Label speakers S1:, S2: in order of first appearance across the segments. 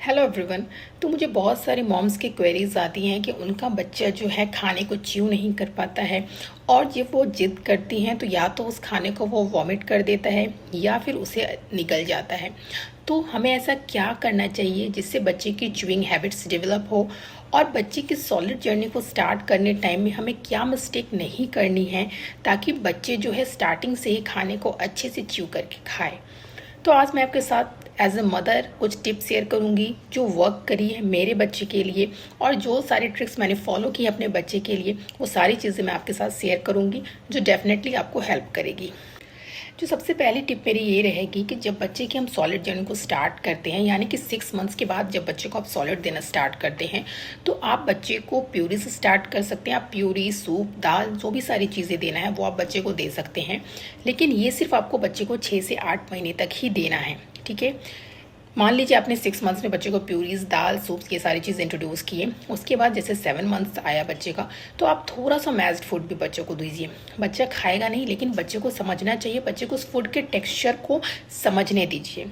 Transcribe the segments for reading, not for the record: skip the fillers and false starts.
S1: Hello everyone. तो मुझे बहुत सारी मॉम्स की क्वेरीज आती हैं कि उनका बच्चा जो है खाने को च्यू नहीं कर पाता है और जब वो जिद करती हैं तो या तो उस खाने को वो वॉमिट कर देता है या फिर उसे निकल जाता है। तो हमें ऐसा क्या करना चाहिए जिससे बच्चे की च्यूइंग हैबिट्स डेवलप हो और बच्चे की सॉलिड जर्नी को स्टार्ट करने टाइम में हमें क्या मिस्टेक नहीं करनी है ताकि बच्चे जो है स्टार्टिंग से ही खाने को अच्छे से च्यू करके खाए। तो आज मैं आपके साथ एज अ मदर कुछ टिप्स शेयर करूंगी जो वर्क करी है मेरे बच्चे के लिए और जो सारी ट्रिक्स मैंने फॉलो की अपने बच्चे के लिए वो सारी चीज़ें मैं आपके साथ शेयर करूंगी जो डेफिनेटली आपको हेल्प करेगी। जो सबसे पहली टिप मेरी ये रहेगी कि जब बच्चे की हम सॉलिड जर्नी को स्टार्ट करते हैं यानी कि 6 मंथ्स के बाद जब बच्चे को आप सॉलिड देना स्टार्ट करते हैं तो आप बच्चे को प्यूरी से स्टार्ट कर सकते हैं। आप प्यूरी, सूप, दाल, जो भी सारी चीज़ें देना है वो आप बच्चे को दे सकते हैं, लेकिन ये सिर्फ आपको बच्चे को 6 से 8 महीने तक ही देना है। ठीक है। मान लीजिए आपने 6 मंथ्स में बच्चे को प्यूरीज, दाल, सूप्स, ये सारी चीज़ इंट्रोड्यूस किए। उसके बाद जैसे 7 मंथ्स आया बच्चे का तो आप थोड़ा सा मैज्ड फूड भी बच्चे को दीजिए। बच्चा खाएगा नहीं लेकिन बच्चे को समझना चाहिए, बच्चे को उस फूड के टेक्सचर को समझने दीजिए।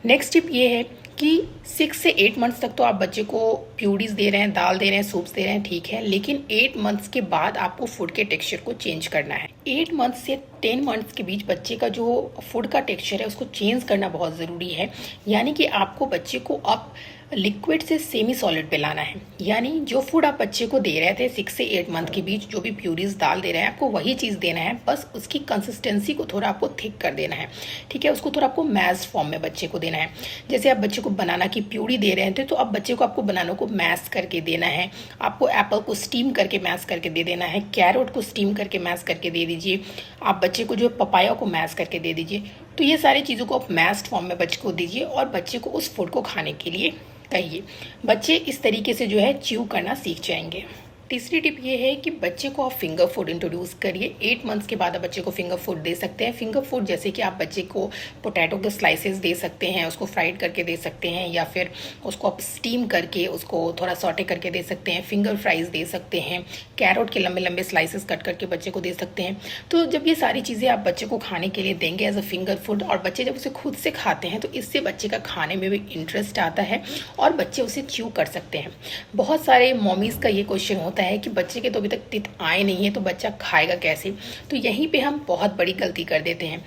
S1: नेक्स्ट टिप ये है कि 6 से 8 मंथ्स तक तो आप बच्चे को प्यूरीज दे रहे हैं, दाल दे रहे हैं, सूप्स दे रहे हैं, ठीक है, लेकिन 8 मंथ्स के बाद आपको फूड के टेक्सचर को चेंज करना है। 8 मंथ्स से 10 मंथ्स के बीच बच्चे का जो फूड का टेक्सचर है उसको चेंज करना बहुत ज़रूरी है। यानी कि आपको बच्चे को अब लिक्विड से सेमी सॉलिड पे लाना है। यानी जो फूड आप बच्चे को दे रहे थे 6 से 8 मंथ के बीच, जो भी प्यूरीज, दाल दे रहे हैं, आपको वही चीज़ देना है, बस उसकी कंसिस्टेंसी को थोड़ा आपको थिक कर देना है। ठीक है, उसको थोड़ा आपको मैश फॉर्म में बच्चे को देना है। जैसे आप बच्चे को बनाना की प्यूरी दे रहे थे तो अब बच्चे को आपको बनाना को मैश करके देना है। आपको एप्पल को स्टीम करके मैश करके दे देना है, कैरेट को स्टीम करके मैश करके दे दीजिए, आप बच्चे को जो पपाया को मैश करके दे दीजिए। तो ये सारी चीज़ों को आप मैश्ड फॉर्म में बच्चे को दीजिए और बच्चे को उस फूड को खाने के लिए कहिए। बच्चे इस तरीके से जो है च्यू करना सीख जाएंगे। तीसरी टिप ये है कि बच्चे को आप फिंगर फूड इंट्रोड्यूस करिए। 8 मंथ्स के बाद आप बच्चे को फिंगर फूड दे सकते हैं। फिंगर फूड जैसे कि आप बच्चे को पोटैटो के स्लाइसेस दे सकते हैं, उसको फ्राइड करके दे सकते हैं, या फिर उसको आप स्टीम करके उसको थोड़ा सॉटे करके दे सकते हैं, फिंगर फ्राइज दे सकते हैं, कैरेट के लंबे लंबे स्लाइसेस कट करके बच्चे को दे सकते हैं। तो जब ये सारी चीज़ें आप बच्चे को खाने के लिए देंगे एज अ फिंगर फूड और बच्चे जब उसे खुद से खाते हैं तो इससे बच्चे का खाने में भी इंटरेस्ट आता है और बच्चे उसे च्यू कर सकते हैं। बहुत सारे मॉमीज़ का ये क्वेश्चन होता है कि बच्चे के तो अभी तक टीथ आए नहीं है तो बच्चा खाएगा कैसे। तो यहीं पे हम बहुत बड़ी गलती कर देते हैं।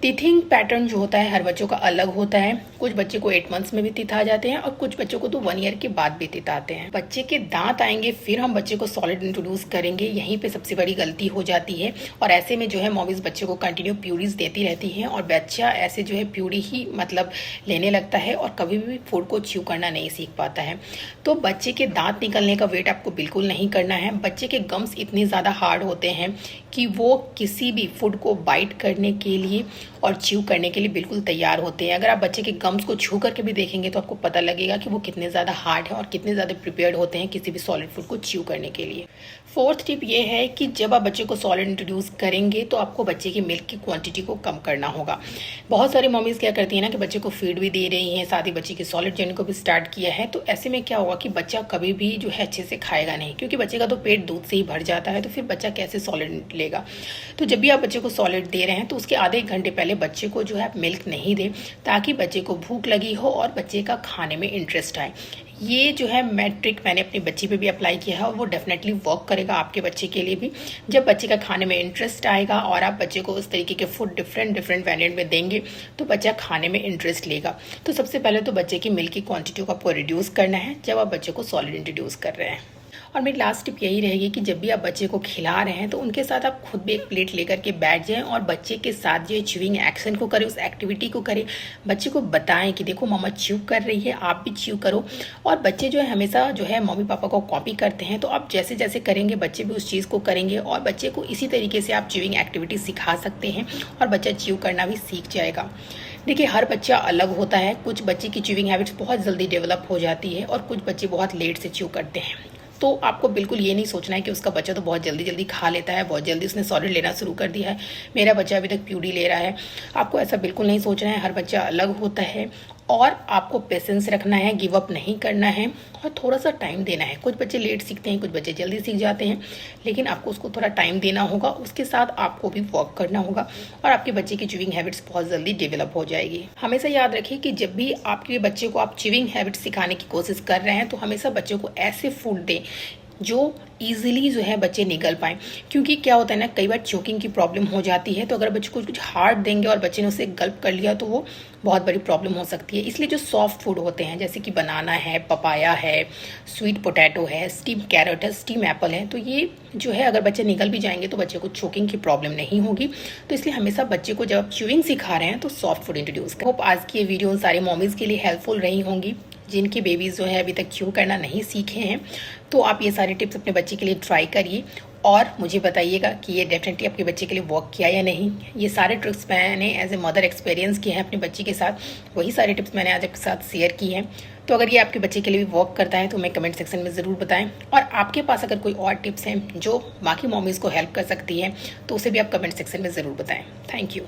S1: टीथिंग पैटर्न जो होता है हर बच्चों का अलग होता है। कुछ बच्चे को 8 मंथ्स में भी टीथ आ जाते हैं और कुछ बच्चों को तो 1 ईयर के बाद भी टीथ आते हैं। बच्चे के दांत आएंगे फिर हम बच्चे को सॉलिड इंट्रोड्यूस करेंगे, यहीं पे सबसे बड़ी गलती हो जाती है। और ऐसे में जो है मॉमीज बच्चे को कंटिन्यू प्यूरीज देती रहती हैं और बच्चा ऐसे जो है प्यूरी ही मतलब लेने लगता है और कभी भी फूड को च्यू करना नहीं सीख पाता है। तो बच्चे के दांत निकलने का वेट आपको बिल्कुल नहीं करना है। बच्चे के गम्स इतने ज़्यादा हार्ड होते हैं कि वो किसी भी फूड को बाइट करने के लिए और च्यू करने के लिए बिल्कुल तैयार होते हैं। अगर आप बच्चे के गम्स को छू करके भी देखेंगे तो आपको पता लगेगा कि वो कितने ज़्यादा हार्ड है और कितने ज़्यादा प्रिपेयर्ड होते हैं किसी भी सॉलिड फूड को च्यू करने के लिए। फोर्थ टिप ये है कि जब आप बच्चे को सॉलिड इंट्रोड्यूस करेंगे तो आपको बच्चे की मिल्क की क्वांटिटी को कम करना होगा। बहुत सारी मम्मीज़ क्या करती हैं ना कि बच्चे को फीड भी दे रही हैं, साथ ही बच्चे की सॉलिड जर्नी को भी स्टार्ट किया है। तो ऐसे में क्या होगा कि बच्चा कभी भी जो है अच्छे से खाएगा नहीं, क्योंकि बच्चे का तो पेट दूध से ही भर जाता है, तो फिर बच्चा कैसे सॉलिड लेगा। तो जब भी आप बच्चे को सॉलिड दे रहे हैं तो उसके आधे 1 घंटे पहले बच्चे को जो है आप मिल्क नहीं दें, ताकि बच्चे को भूख लगी हो और बच्चे का खाने में इंटरेस्ट आए। ये जो है ट्रिक मैंने अपनी बच्ची पे भी अप्लाई किया है और वो डेफिनेटली वर्क करेगा आपके बच्चे के लिए भी। जब बच्चे का खाने में इंटरेस्ट आएगा और आप बच्चे को उस तरीके के फूड डिफरेंट वेरिएंट में देंगे तो बच्चा खाने में इंटरेस्ट लेगा। तो सबसे पहले तो बच्चे की मिल्क की क्वांटिटी को आपको रिड्यूस करना है जब आप बच्चे को सॉलिड इंट्रोड्यूस कर रहे हैं। और मेरी लास्ट टिप यही रहेगी कि जब भी आप बच्चे को खिला रहे हैं तो उनके साथ आप खुद भी एक प्लेट लेकर के बैठ जाएं और बच्चे के साथ जो च्यूइंग एक्शन को करें, उस एक्टिविटी को करें। बच्चे को बताएं कि देखो मम्मा च्यू कर रही है, आप भी च्यू करो। और बच्चे जो है हमेशा जो है मम्मी पापा को कॉपी करते हैं, तो आप जैसे जैसे करेंगे बच्चे भी उस चीज़ को करेंगे और बच्चे को इसी तरीके से आप च्यूइंग एक्टिविटी सिखा सकते हैं और बच्चा च्यू करना भी सीख जाएगा। देखिए, हर बच्चा अलग होता है। कुछ बच्चे की च्यूइंग हैबिट्स बहुत जल्दी डेवलप हो जाती है और कुछ बच्चे बहुत लेट से च्यू करते हैं। तो आपको बिल्कुल ये नहीं सोचना है कि उसका बच्चा तो बहुत जल्दी जल्दी खा लेता है, बहुत जल्दी उसने सॉलिड लेना शुरू कर दिया है, मेरा बच्चा अभी तक प्यूरी ले रहा है। आपको ऐसा बिल्कुल नहीं सोचना है। हर बच्चा अलग होता है और आपको पेशेंस रखना है, गिव अप नहीं करना है और थोड़ा सा टाइम देना है। कुछ बच्चे लेट सीखते हैं, कुछ बच्चे जल्दी सीख जाते हैं, लेकिन आपको उसको थोड़ा टाइम देना होगा। उसके साथ आपको भी वर्क करना होगा और आपके बच्चे की च्यूइंग हैबिट्स बहुत जल्दी डेवलप हो जाएगी। हमेशा याद रखिए कि जब भी आपके बच्चे को आप च्यूइंग हैबिट्स सिखाने की कोशिश कर रहे हैं तो हमेशा बच्चों को ऐसे फूड दें जो इजीली जो है बच्चे निगल पाएँ। क्योंकि क्या होता है ना, कई बार चोकिंग की प्रॉब्लम हो जाती है, तो अगर बच्चे को कुछ हार्ड देंगे और बच्चे ने उसे गल्प कर लिया तो वो बहुत बड़ी प्रॉब्लम हो सकती है। इसलिए जो सॉफ्ट फूड होते हैं जैसे कि बनाना है, पपाया है, स्वीट पोटैटो है, स्टीम कैरेट है, स्टीम एप्पल है, तो ये जो है अगर बच्चे निगल भी जाएंगे तो बच्चे को चोकिंग की प्रॉब्लम नहीं होगी। तो इसलिए हमेशा बच्चे को जब आप च्यूइंग सिखा रहे हैं तो सॉफ्ट फूड इंट्रोड्यूस करें। होप आज की ये वीडियो सारे मॉमीज़ के लिए हेल्पफुल रही होंगी जिनके बेबीज़ जो है अभी तक च्यू करना नहीं सीखे हैं। तो आप ये सारे टिप्स अपने बच्चे के लिए ट्राई करिए और मुझे बताइएगा कि ये डेफिनेटली आपके बच्चे के लिए वर्क किया या नहीं। ये सारे ट्रिक्स मैंने एज ए मदर एक्सपीरियंस किए हैं अपने बच्चे के साथ, वही सारे टिप्स मैंने आज आपके साथ शेयर की हैं। तो अगर ये आपके बच्चे के लिए भी वर्क करता है तो हमें कमेंट सेक्शन में ज़रूर बताएं। और आपके पास अगर कोई और टिप्स हैं जो बाकी मॉमीज़ को हेल्प कर सकती है तो उसे भी आप कमेंट सेक्शन में ज़रूर बताएं। Thank you.